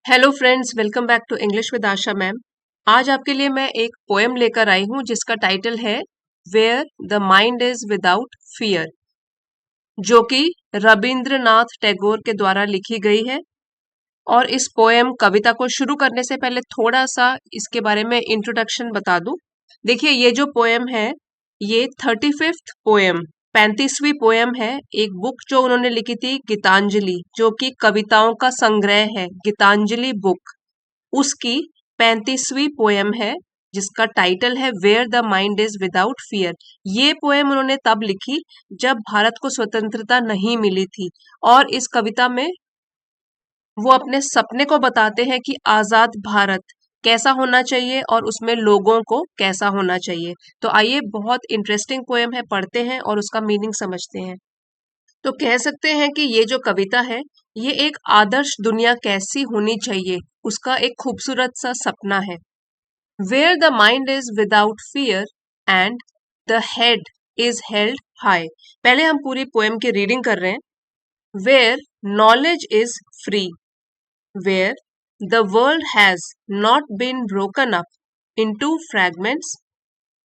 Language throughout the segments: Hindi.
Hello friends, welcome back to English with Asha ma'am. आज आपके लिए मैं एक पोएम लेकर आई हूँ जिसका टाइटल है where the mind is without fear, जो कि रविंद्रनाथ टैगोर के द्वारा लिखी गई है। और इस पोएम कविता को शुरू करने से पहले थोड़ा सा इसके बारे में इंट्रोडक्शन बता दूं। देखिए, ये जो पोएम है ये 35th पोएम 35वीं पोएम है। एक बुक जो उन्होंने लिखी थी गीतांजलि, जो कि कविताओं का संग्रह है, गीतांजलि बुक, उसकी 35वीं पोएम है जिसका टाइटल है where the mind is without fear. ये पोएम उन्होंने तब लिखी जब भारत को स्वतंत्रता नहीं मिली थी। और इस कविता में वो अपने सपने को बताते हैं कि आजाद भारत कैसा होना चाहिए और उसमें लोगों को कैसा होना चाहिए। तो आइए, बहुत इंटरेस्टिंग पोएम है, पढ़ते हैं और उसका मीनिंग समझते हैं। तो कह सकते हैं कि ये जो कविता है ये एक आदर्श दुनिया कैसी होनी चाहिए उसका एक खूबसूरत सा सपना है। Where the mind is without fear and the head is held high. पहले हम पूरी पोएम की रीडिंग कर रहे हैं। Where knowledge is free, where the world has not been broken up into fragments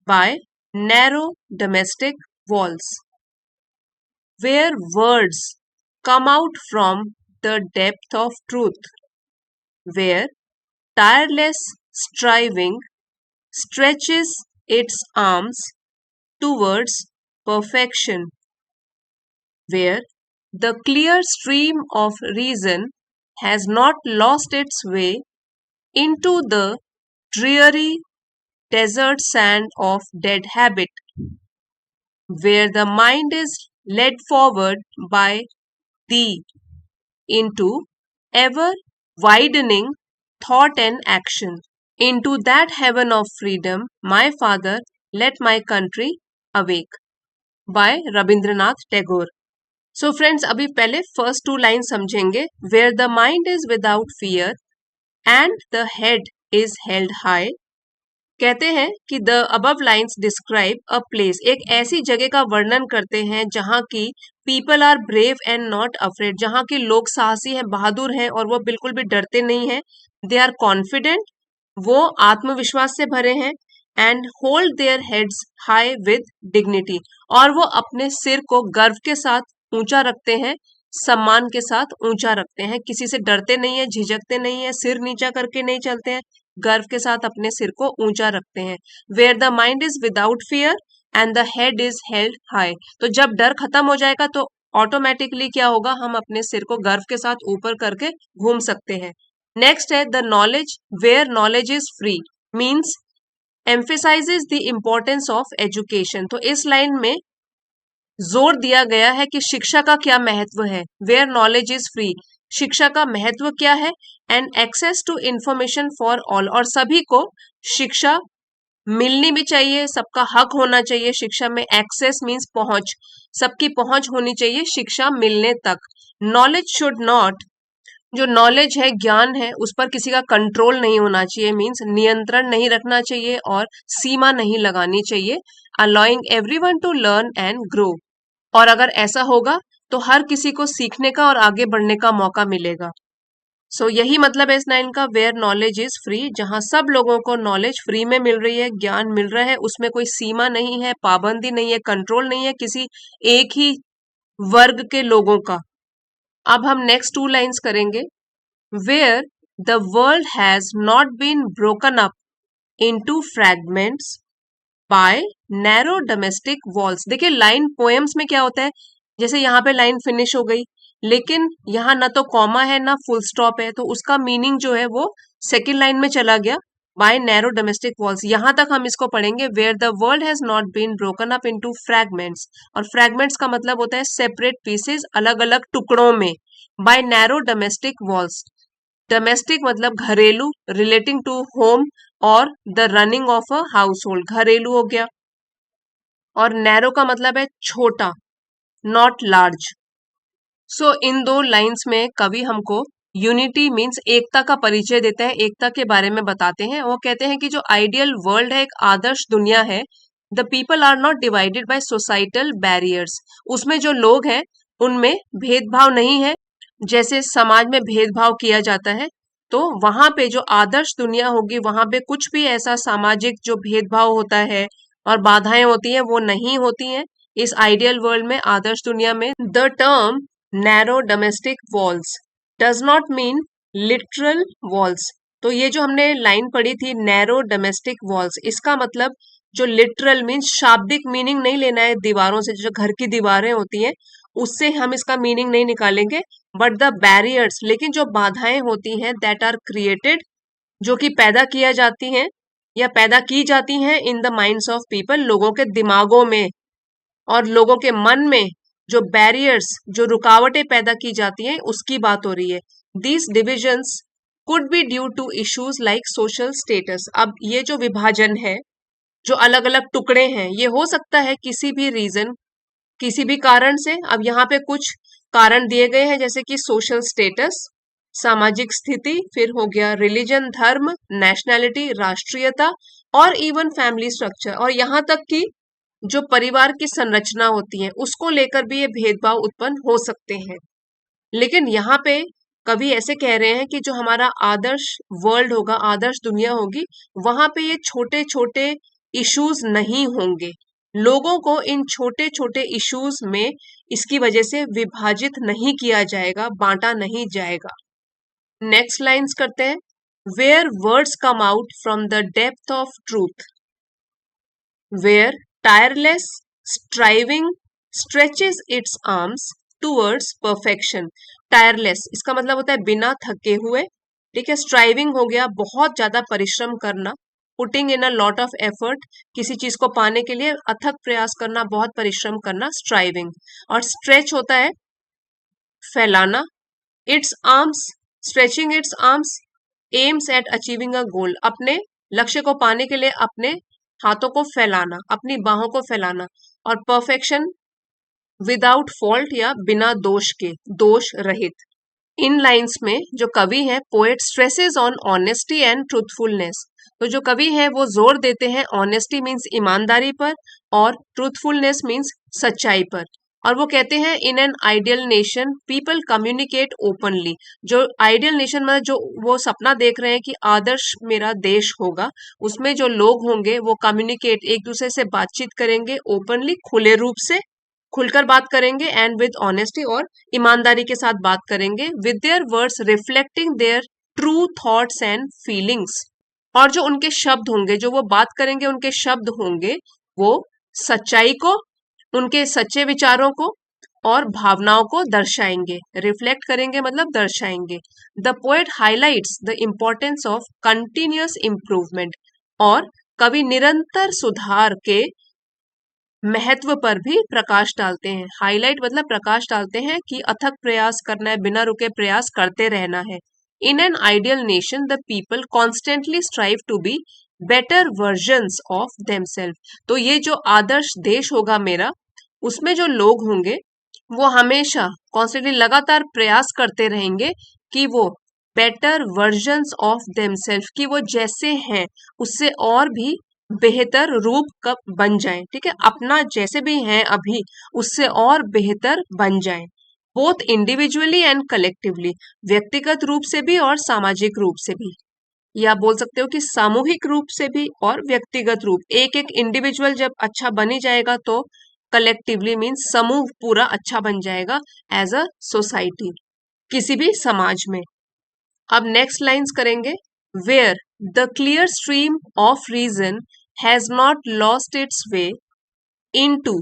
by narrow domestic walls, where words come out from the depth of truth, where tireless striving stretches its arms towards perfection, where the clear stream of reason has not lost its way into the dreary desert sand of dead habit, where the mind is led forward by thee into ever widening thought and action, into that heaven of freedom, my father, let my country awake, by Rabindranath Tagore. So friends, अभी पहले फर्स्ट टू लाइन समझेंगे। Where the mind is without fear and the head is held high. कहते हैं कि the above lines describe a place, एक ऐसी जगह का वर्णन करते हैं जहां की people are brave and not afraid, जहां के लोग साहसी हैं, बहादुर हैं और वो बिल्कुल भी डरते नहीं हैं। दे आर कॉन्फिडेंट, वो आत्मविश्वास से भरे हैं। And hold their heads high with dignity, और वो अपने सिर को गर्व के साथ ऊंचा रखते हैं, सम्मान के साथ ऊंचा रखते हैं। किसी से डरते नहीं है, झिझकते नहीं है, सिर नीचा करके नहीं चलते हैं, गर्व के साथ अपने सिर को ऊंचा रखते हैं। Where the mind is without fear and the head is held high. तो जब डर खत्म हो जाएगा तो ऑटोमेटिकली क्या होगा, हम अपने सिर को गर्व के साथ ऊपर करके घूम सकते हैं। नेक्स्ट है the knowledge, where knowledge is free means emphasises the importance of education. तो इस लाइन में जोर दिया गया है कि शिक्षा का क्या महत्व है। वेयर नॉलेज इज फ्री, शिक्षा का महत्व क्या है। And access to information for all, और सभी को शिक्षा मिलनी भी चाहिए, सबका हक होना चाहिए। शिक्षा में एक्सेस मीन्स पहुंच, सबकी पहुंच होनी चाहिए शिक्षा मिलने तक। नॉलेज शुड नॉट, जो नॉलेज है, ज्ञान है, उस पर किसी का कंट्रोल नहीं होना चाहिए, मीन्स नियंत्रण नहीं रखना चाहिए और सीमा नहीं लगानी चाहिए। Allowing everyone to learn and grow, और अगर ऐसा होगा तो हर किसी को सीखने का और आगे बढ़ने का मौका मिलेगा। सो यही मतलब है इस लाइन का, वेयर नॉलेज इज फ्री, जहां सब लोगों को नॉलेज फ्री में मिल रही है, ज्ञान मिल रहा है, उसमें कोई सीमा नहीं है, पाबंदी नहीं है, कंट्रोल नहीं है किसी एक ही वर्ग के लोगों का। अब हम नेक्स्ट टू लाइन्स करेंगे। Where the world has not been broken up into fragments by narrow domestic walls. देखिए, लाइन पोएम्स में क्या होता है, जैसे यहाँ पे लाइन फिनिश हो गई लेकिन यहाँ ना तो कॉमा है ना फुल स्टॉप है, तो उसका मीनिंग जो है वो सेकेंड लाइन में चला गया, बाय नैरो डोमेस्टिक वॉल्स। यहां तक हम इसको पढ़ेंगे, where the world has not been broken up into fragments, और फ्रैगमेंट्स का मतलब होता है सेपरेट पीसेस, अलग अलग टुकड़ों में, by narrow domestic walls. Domestic मतलब घरेलू, रिलेटिंग टू होम और the running of a household, घरेलू हो गया। और नैरो का मतलब है छोटा, नॉट लार्ज। सो इन दो लाइंस में कवि हमको यूनिटी मीन्स एकता का परिचय देते हैं, एकता के बारे में बताते हैं। वो कहते हैं कि जो आइडियल वर्ल्ड है, एक आदर्श दुनिया है, the people are not divided by societal barriers, उसमें जो लोग हैं उनमें भेदभाव नहीं है, जैसे समाज में भेदभाव किया जाता है तो वहां पे जो आदर्श दुनिया होगी वहां पे कुछ भी ऐसा सामाजिक जो भेदभाव होता है और बाधाएं होती हैं वो नहीं होती हैं। इस आइडियल वर्ल्ड में, आदर्श दुनिया में, the term narrow domestic walls does not mean literal walls. तो ये जो हमने लाइन पढ़ी थी नैरो डोमेस्टिक वॉल्स, इसका मतलब जो लिटरल मीन्स शाब्दिक मीनिंग नहीं लेना है दीवारों से, जो घर की दीवारें होती हैं उससे हम इसका मीनिंग नहीं निकालेंगे, बट द बैरियर्स, लेकिन जो बाधाएं होती हैं दैट आर क्रिएटेड, जो कि पैदा किया जाती हैं या पैदा की जाती हैं in the minds of people, लोगों के दिमागों में और लोगों के मन में, जो बैरियर्स, जो रुकावटें पैदा की जाती हैं उसकी बात हो रही है। These divisions could be due to issues like social status. अब ये जो विभाजन है, जो अलग अलग टुकड़े हैं, ये हो सकता है किसी भी रीजन, किसी भी कारण से। अब यहाँ पे कुछ कारण दिए गए हैं जैसे कि सोशल स्टेटस, सामाजिक स्थिति, फिर हो गया रिलीजन, धर्म, नेशनैलिटी, राष्ट्रीयता, और इवन फैमिली स्ट्रक्चर, और यहाँ तक कि जो परिवार की संरचना होती है उसको लेकर भी ये भेदभाव उत्पन्न हो सकते हैं। लेकिन यहाँ पे कवि ऐसे कह रहे हैं कि जो हमारा आदर्श वर्ल्ड होगा, आदर्श दुनिया होगी, वहां पे ये छोटे छोटे इश्यूज नहीं होंगे। लोगों को इन छोटे छोटे इश्यूज में इसकी वजह से विभाजित नहीं किया जाएगा, बांटा नहीं जाएगा। नेक्स्ट लाइंस करते हैं। Where words come out from the depth of truth, where tireless striving stretches its arms towards perfection। Tireless इसका मतलब होता है बिना थके हुए, ठीक है। स्ट्राइविंग हो गया बहुत ज्यादा परिश्रम करना, putting in a lot of effort, किसी चीज को पाने के लिए अथक प्रयास करना, बहुत परिश्रम करना, स्ट्राइविंग। और स्ट्रेच होता है फैलाना। Its arms, stretching its arms aims at achieving a goal, अपने लक्ष्य को पाने के लिए अपने हाथों को फैलाना, अपनी बाहों को फैलाना। और परफेक्शन विदाउट फॉल्ट, या बिना दोष के, दोष रहित। इन लाइंस में जो कवि है, poet stresses on honesty and truthfulness. तो जो कवि है वो जोर देते हैं ऑनेस्टी मीन्स ईमानदारी पर, और ट्रूथफुलनेस मीन्स सच्चाई पर। और वो कहते हैं इन an ideal nation people communicate openly. जो आइडियल नेशन में जो वो सपना देख रहे हैं कि आदर्श मेरा देश होगा, उसमें जो लोग होंगे वो कम्युनिकेट, एक दूसरे से बातचीत करेंगे ओपनली, खुले रूप से, खुलकर बात करेंगे, एंड विद ऑनेस्टी, और ईमानदारी के साथ बात करेंगे, with their words reflecting their true thoughts and feelings. और जो उनके शब्द होंगे, जो वो बात करेंगे, उनके शब्द होंगे वो सच्चाई को, उनके सच्चे विचारों को और भावनाओं को दर्शाएंगे। रिफ्लेक्ट करेंगे मतलब दर्शाएंगे। The poet highlights the importance of continuous improvement, और कवि निरंतर सुधार के महत्व पर भी प्रकाश डालते हैं। हाईलाइट मतलब प्रकाश डालते हैं कि अथक प्रयास करना है, बिना रुके प्रयास करते रहना है। In an ideal nation the people constantly strive to be better versions of themselves. तो ये जो आदर्श देश होगा मेरा, उसमें जो लोग होंगे वो हमेशा कॉन्स्टेंटली लगातार प्रयास करते रहेंगे कि वो बेटर वर्जन्स ऑफ देमसेल्फ, कि वो जैसे हैं उससे और भी बेहतर रूप का बन जाएं, ठीक है। अपना जैसे भी हैं अभी उससे और बेहतर बन जाएं, बोथ इंडिविजुअली एंड कलेक्टिवली, व्यक्तिगत रूप से भी और सामाजिक रूप से भी। या बोल सकते हो कि सामूहिक रूप से भी और व्यक्तिगत रूप। एक एक इंडिविजुअल जब अच्छा बनी जाएगा तो कलेक्टिवली मीन्स समूह पूरा अच्छा बन जाएगा एज अ सोसाइटी, किसी भी समाज में। अब नेक्स्ट लाइंस करेंगे। Where the clear stream of reason has not lost its way into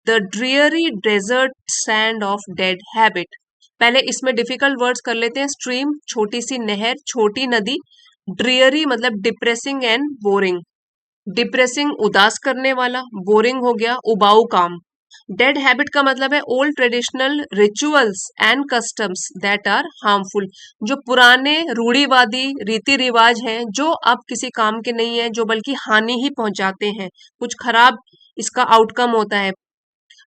the dreary desert sand of dead habit. पहले इसमें डिफिकल्ट वर्ड्स कर लेते हैं। स्ट्रीम छोटी सी नहर, छोटी नदी। ड्रीयरी मतलब डिप्रेसिंग एंड बोरिंग। डिप्रेसिंग उदास करने वाला, बोरिंग हो गया उबाऊ काम। डेड हैबिट का मतलब है old traditional rituals and customs that are harmful. जो पुराने रूढ़िवादी रीति रिवाज हैं जो अब किसी काम के नहीं है, जो बल्कि हानि ही पहुंचाते हैं, कुछ खराब इसका आउटकम होता है,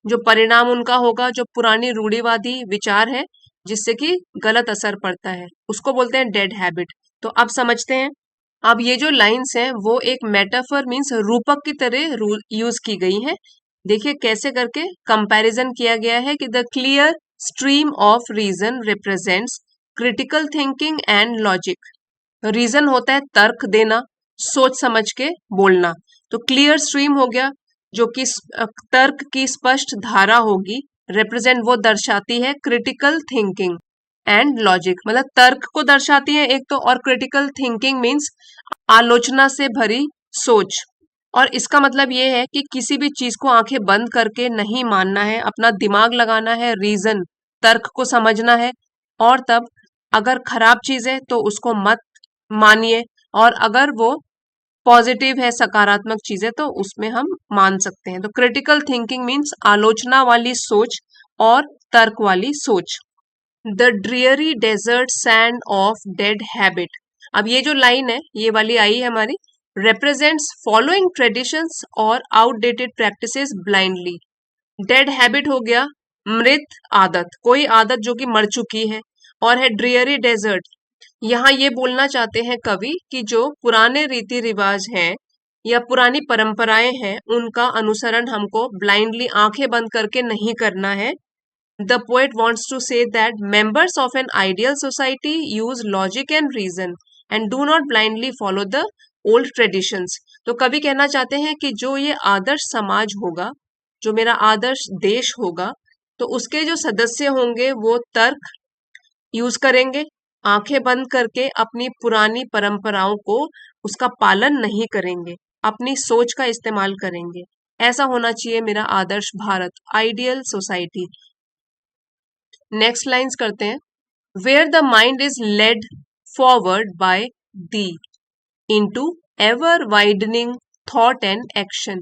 जो परिणाम उनका होगा, जो पुरानी रूढ़िवादी विचार है जिससे कि गलत असर पड़ता है, उसको बोलते हैं डेड हैबिट। तो अब समझते हैं। अब ये जो लाइंस हैं वो एक मेटाफर मीन्स रूपक की तरह यूज की गई हैं। देखिए कैसे करके कंपैरिजन किया गया है कि the clear stream of reason represents critical thinking and logic. Reason होता है तर्क देना, सोच समझ के बोलना। तो क्लियर स्ट्रीम हो गया, जो कि तर्क की स्पष्ट धारा होगी, रिप्रेजेंट वो दर्शाती है क्रिटिकल थिंकिंग एंड लॉजिक, मतलब तर्क को दर्शाती है एक तो, और क्रिटिकल थिंकिंग मीन्स आलोचना से भरी सोच। और इसका मतलब ये है कि किसी भी चीज को आंखें बंद करके नहीं मानना है, अपना दिमाग लगाना है, रीजन तर्क को समझना है, और तब अगर खराब चीज है तो उसको मत मानिए, और अगर वो पॉजिटिव है, सकारात्मक चीज है, तो उसमें हम मान सकते हैं। तो क्रिटिकल थिंकिंग मीन्स आलोचना वाली सोच और तर्क वाली सोच। The dreary desert sand of dead habit. अब ये जो लाइन है, ये वाली आई है हमारी, represents following traditions और outdated practices blindly। Dead habit हो गया मृत आदत, कोई आदत जो कि मर चुकी है, और है ड्रियरी डेजर्ट। यहाँ ये बोलना चाहते हैं कवि कि जो पुराने रीति रिवाज हैं या पुरानी परंपराएं हैं, उनका अनुसरण हमको ब्लाइंडली आंखें बंद करके नहीं करना है। The poet wants to say that members of an ideal society use logic and reason and do not blindly follow the old traditions। तो कवि कहना चाहते हैं कि जो ये आदर्श समाज होगा, जो मेरा आदर्श देश होगा, तो उसके जो सदस्य होंगे वो तर्क यूज करेंगे, आंखें बंद करके अपनी पुरानी परंपराओं को उसका पालन नहीं करेंगे, अपनी सोच का इस्तेमाल करेंगे। ऐसा होना चाहिए मेरा आदर्श Bharat, ideal society. Next lines करते हैं। Where the mind is led forward by thee into ever widening thought and action.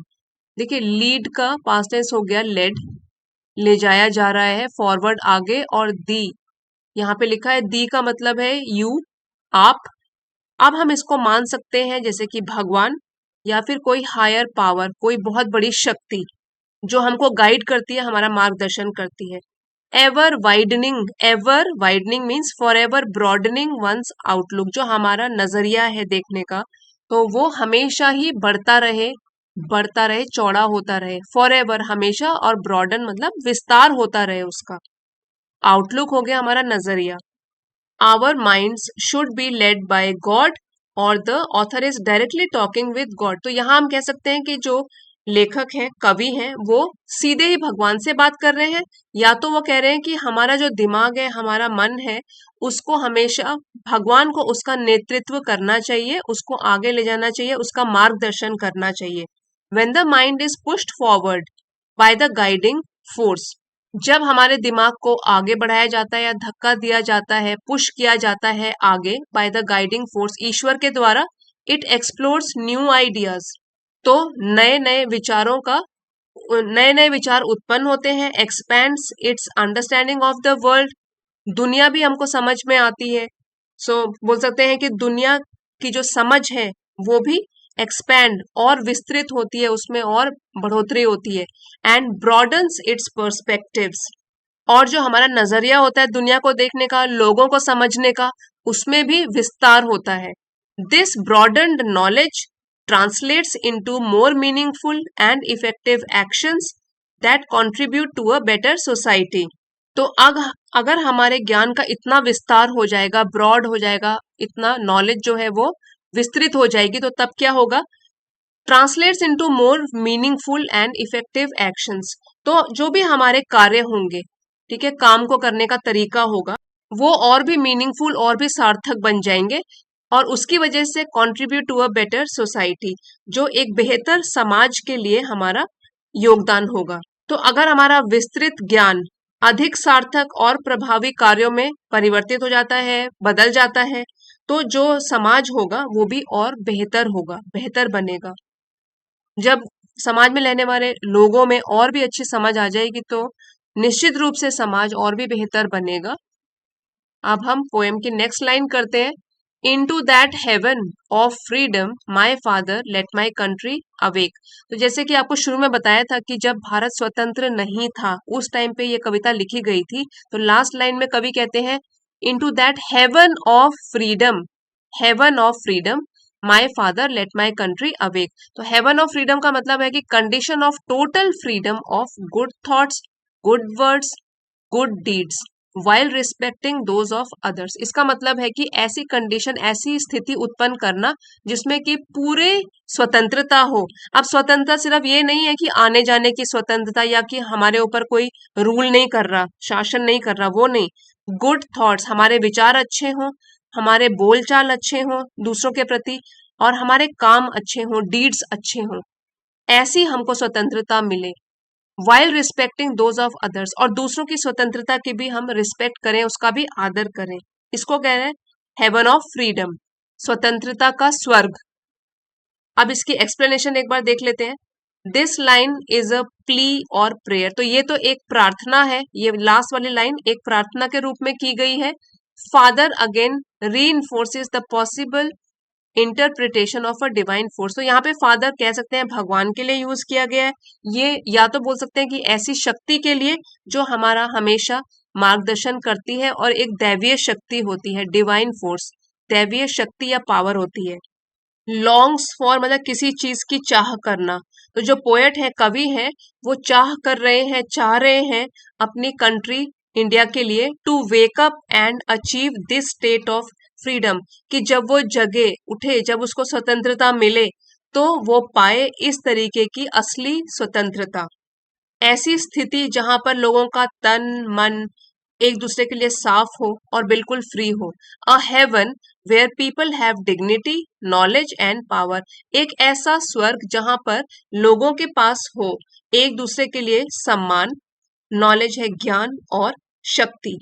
देखिए लीड का पास्ट टेंस हो गया लेड, ले जाया जा रहा है, फॉरवर्ड आगे, और दी यहाँ पे लिखा है, दी का मतलब है यू, आप। अब हम इसको मान सकते हैं जैसे कि भगवान या फिर कोई हायर पावर, कोई बहुत बड़ी शक्ति जो हमको गाइड करती है, हमारा मार्गदर्शन करती है। Ever widening means for ever broadening one's outlook, जो हमारा नजरिया है देखने का, तो वो हमेशा ही बढ़ता रहे, चौड़ा होता रहे, फॉर एवर हमेशा, और ब्रॉडन मतलब विस्तार होता रहे उसका। आउटलुक हो गया हमारा नजरिया। Our minds should be led by God और the author is directly talking with God. तो यहाँ हम कह सकते हैं कि जो लेखक हैं, कवि हैं, वो सीधे ही भगवान से बात कर रहे हैं, या तो वो कह रहे हैं कि हमारा जो दिमाग है, हमारा मन है, उसको हमेशा भगवान को उसका नेतृत्व करना चाहिए, उसको आगे ले जाना चाहिए, उसका मार्गदर्शन करना चाहिए। When the mind is pushed forward by the guiding force, जब हमारे दिमाग को आगे बढ़ाया जाता है या धक्का दिया जाता है, पुश किया जाता है आगे बाय द गाइडिंग फोर्स, ईश्वर के द्वारा, इट एक्सप्लोर्स न्यू आइडियाज। तो नए नए विचार उत्पन्न होते हैं, expands it's understanding of the world, दुनिया भी हमको समझ में आती है। सो बोल सकते हैं कि दुनिया की जो समझ है वो भी एक्सपैंड और विस्तृत होती है, उसमें और बढ़ोतरी होती है। एंड ब्रॉडन्स इट्स पर्सपेक्टिव्स, और जो हमारा नजरिया होता है दुनिया को देखने का, लोगों को समझने का, उसमें भी विस्तार होता है। This broadened knowledge translates into more meaningful and effective actions that contribute to a better society. तो अगर हमारे ज्ञान का इतना विस्तार हो जाएगा, ब्रॉड हो जाएगा, इतना नॉलेज जो है वो विस्तृत हो जाएगी, तो तब क्या होगा, translates into more meaningful and effective actions. तो जो भी हमारे कार्य होंगे, ठीक है, काम को करने का तरीका होगा, वो और भी मीनिंगफुल और भी सार्थक बन जाएंगे, और उसकी वजह से contribute to a better society, जो एक बेहतर समाज के लिए हमारा योगदान होगा। तो अगर हमारा विस्तृत ज्ञान अधिक सार्थक और प्रभावी कार्यों में परिवर्तित हो जाता है, बदल जाता है, तो जो समाज होगा वो भी और बेहतर होगा, बेहतर बनेगा। जब समाज में रहने वाले लोगों में और भी अच्छी समझ आ जाएगी, तो निश्चित रूप से समाज और भी बेहतर बनेगा। अब हम पोएम की नेक्स्ट लाइन करते हैं। Into that heaven of freedom my father let my country awake. तो जैसे कि आपको शुरू में बताया था कि जब भारत स्वतंत्र नहीं था, उस टाइम पे ये कविता लिखी गई थी। तो लास्ट लाइन में कवि कहते हैं, into that heaven of freedom my father let my country awake. तो हेवन ऑफ फ्रीडम का मतलब है कि condition of total freedom of good thoughts, good words, good deeds. while respecting those of others। इसका मतलब है कि ऐसी कंडीशन, ऐसी स्थिति उत्पन्न करना जिसमें कि पूरे स्वतंत्रता हो। अब स्वतंत्रता सिर्फ ये नहीं है कि आने जाने की स्वतंत्रता या कि हमारे ऊपर कोई रूल नहीं कर रहा, शासन नहीं कर रहा, वो नहीं। गुड थॉट्स, हमारे विचार अच्छे हों, हमारे बोलचाल अच्छे हों दूसरों के प्रति, और हमारे काम अच्छे हों, डीड्स अच्छे हों, ऐसी हमको स्वतंत्रता मिले। While respecting those of others, और दूसरों की स्वतंत्रता की भी हम रिस्पेक्ट करें, उसका भी आदर करें। इसको कह रहे हैं हेवन ऑफ फ्रीडम, स्वतंत्रता का स्वर्ग। अब इसकी एक्सप्लेनेशन एक बार देख लेते हैं। This line is a plea और प्रेयर, तो ये तो एक प्रार्थना है, ये लास्ट वाली लाइन एक प्रार्थना के रूप में की गई है। Father again reinforces the possible interpretation of a divine force, तो यहाँ पे फादर कह सकते हैं भगवान के लिए यूज किया गया है। ये या तो बोल सकते हैं कि ऐसी शक्ति के लिए जो हमारा हमेशा मार्गदर्शन करती है और एक दैवीय शक्ति होती है, डिवाइन फोर्स, दैवीय शक्ति या पावर होती है। लॉन्ग्स फॉर मतलब किसी चीज की चाह करना, तो जो पोएट है, कवि है, वो चाह कर रहे हैं, चाह रहे हैं अपनी कंट्री इंडिया के लिए to wake up and achieve this state of freedom, कि जब वो जगे उठे, जब उसको स्वतंत्रता मिले तो वो पाए इस तरीके की असली स्वतंत्रता, ऐसी स्थिति जहां पर लोगों का तन मन एक दूसरे के लिए साफ हो और बिल्कुल फ्री हो। A heaven where people have dignity, knowledge and power, एक ऐसा स्वर्ग जहां पर लोगों के पास हो एक दूसरे के लिए सम्मान, नॉलेज है ज्ञान और शक्ति।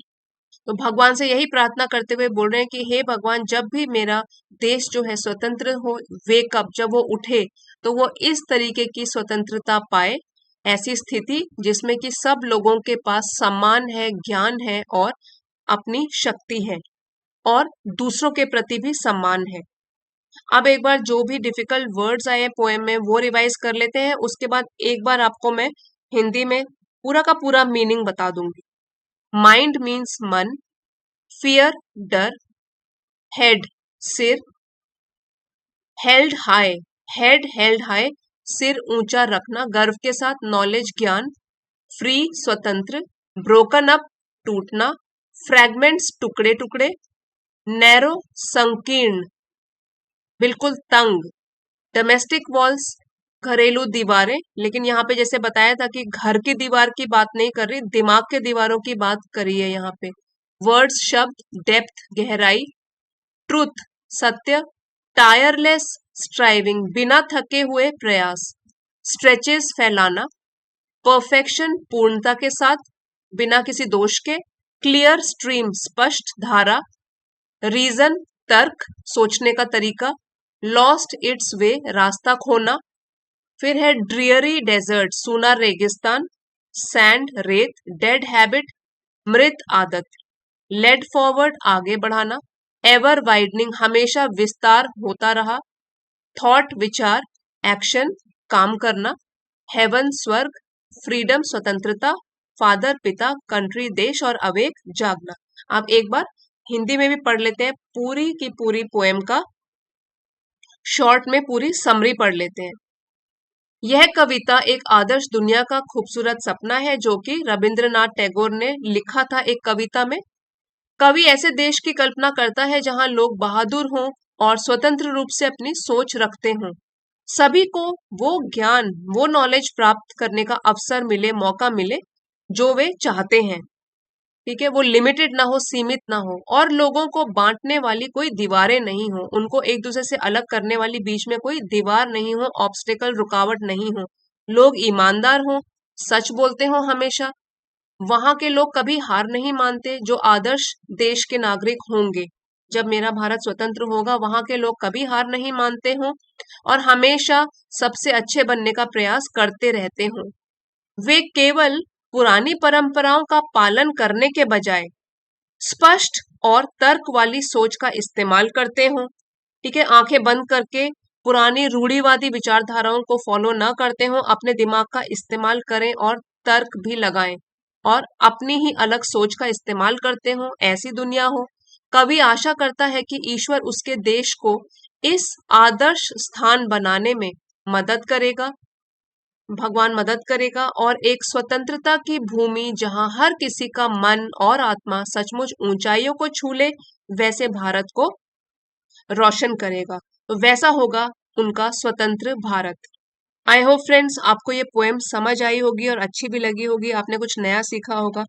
तो भगवान से यही प्रार्थना करते हुए बोल रहे हैं कि हे भगवान, जब भी मेरा देश जो है स्वतंत्र हो, वेकअप, जब वो उठे तो वो इस तरीके की स्वतंत्रता पाए, ऐसी स्थिति जिसमें कि सब लोगों के पास सम्मान है, ज्ञान है और अपनी शक्ति है, और दूसरों के प्रति भी सम्मान है। अब एक बार जो भी डिफिकल्ट वर्ड्स आए पोएम में वो रिवाइज कर लेते हैं, उसके बाद एक बार आपको मैं हिंदी में पूरा का पूरा मीनिंग बता दूंगी। माइंड मीन्स मन, फियर डर, हेड सिर, हेल्ड हाई सिर ऊंचा रखना गर्व के साथ, नॉलेज ज्ञान, फ्री स्वतंत्र, ब्रोकन अप टूटना, फ्रैगमेंट्स टुकड़े टुकड़े, नैरो संकीर्ण बिल्कुल तंग, डोमेस्टिक वॉल्स घरेलू दीवारें, लेकिन यहाँ पे जैसे बताया था कि घर की दीवार की बात नहीं कर रही, दिमाग के दीवारों की बात करी है यहाँ पे। वर्ड्स शब्द, डेप्थ गहराई, ट्रूथ सत्य, टायरलेस स्ट्राइविंग बिना थके हुए प्रयास, स्ट्रेचेस फैलाना, परफेक्शन पूर्णता के साथ बिना किसी दोष के, क्लियर स्ट्रीम स्पष्ट धारा, रीजन तर्क सोचने का तरीका, लॉस्ट इट्स वे रास्ता खोना, फिर है ड्रियरी डेजर्ट सूना रेगिस्तान, सैंड रेत, डेड हैबिट मृत आदत, लेड फॉरवर्ड आगे बढ़ाना, एवर वाइडनिंग हमेशा विस्तार होता रहा, थॉट विचार, एक्शन काम करना, हेवन स्वर्ग, फ्रीडम स्वतंत्रता, फादर पिता, कंट्री देश और अवेक जागना। आप एक बार हिंदी में भी पढ़ लेते हैं, पूरी की पूरी पोएम का शॉर्ट में पूरी समरी पढ़ लेते हैं। यह कविता एक आदर्श दुनिया का खूबसूरत सपना है जो कि रविंद्रनाथ टैगोर ने लिखा था एक कविता में। कवि ऐसे देश की कल्पना करता है जहां लोग बहादुर हों और स्वतंत्र रूप से अपनी सोच रखते हों, सभी को वो ज्ञान, वो नॉलेज प्राप्त करने का अवसर मिले, मौका मिले जो वे चाहते हैं। ठीक है, वो लिमिटेड ना हो, सीमित ना हो, और लोगों को बांटने वाली कोई दीवारें नहीं हो, उनको एक दूसरे से अलग करने वाली बीच में कोई दीवार नहीं हो, ऑब्स्टेकल रुकावट नहीं हो, लोग ईमानदार हो, सच बोलते हो हमेशा, वहां के लोग कभी हार नहीं मानते, जो आदर्श देश के नागरिक होंगे, जब मेरा भारत स्वतंत्र होगा वहां के लोग कभी हार नहीं मानते हो और हमेशा सबसे अच्छे बनने का प्रयास करते रहते हो। वे केवल पुरानी परंपराओं का पालन करने के बजाय स्पष्ट और तर्क वाली सोच का इस्तेमाल करते हो। ठीक है, आंखें बंद करके पुरानी रूढ़िवादी विचारधाराओं को फॉलो ना करते हो, अपने दिमाग का इस्तेमाल करें और तर्क भी लगाएं और अपनी ही अलग सोच का इस्तेमाल करते हो, ऐसी दुनिया हो। कवि आशा करता है कि ईश्वर उसके देश को इस आदर्श स्थान बनाने में मदद करेगा। भगवान मदद करेगा और एक स्वतंत्रता की भूमि जहां हर किसी का मन और आत्मा सचमुच ऊंचाइयों को छू ले, वैसे भारत को रोशन करेगा। तो वैसा होगा उनका स्वतंत्र भारत। आई होप फ्रेंड्स आपको ये पोएम समझ आई होगी और अच्छी भी लगी होगी, आपने कुछ नया सीखा होगा।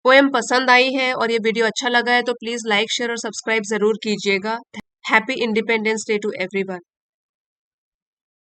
पोएम पसंद आई है और ये वीडियो अच्छा लगा है तो प्लीज लाइक शेयर और सब्सक्राइब जरूर कीजिएगा। Happy Independence Day to everyone.